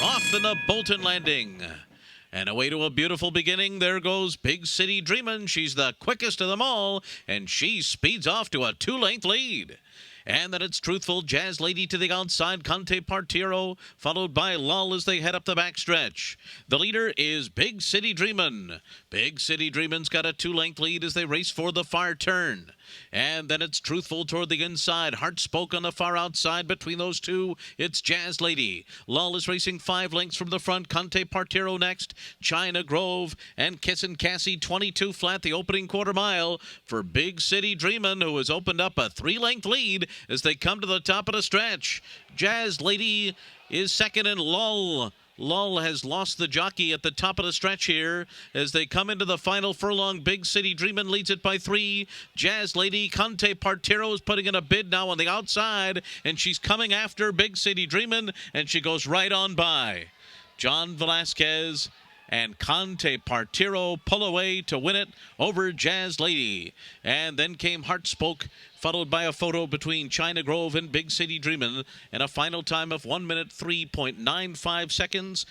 off in the Bolton landing. And away to a beautiful beginning, there goes Big City Dreamin'. She's the quickest of them all, and she speeds off to a 2-length lead. And then it's Truthful Jazz Lady to the outside, Conte Partiro, followed by Lull as they head up the backstretch. The leader is Big City Dreamin'. Big City Dreamin's got a 2-length lead as they race for the far turn. And then it's Truthful toward the inside. Heart Spoke on the far outside. Between those two, it's Jazz Lady. Lull is racing 5 lengths from the front. Conte Partiro next. China Grove and Kissin' Cassie 22 flat the opening quarter mile for Big City Dreamin', who has opened up a 3-length lead as they come to the top of the stretch. Jazz Lady is second and Lull. Lull has lost the jockey at the top of the stretch here as they come into the final furlong. Big City Dreamin' leads it by 3. Jazz Lady, Conte Partiro is putting in a bid now on the outside, and she's coming after Big City Dreamin', and she goes right on by. John Velazquez and Conte Partiro pull away to win it over Jazz Lady. And then came Heart Spoke, followed by a photo between China Grove and Big City Dreamin', and a final time of 1 minute 3.95 seconds.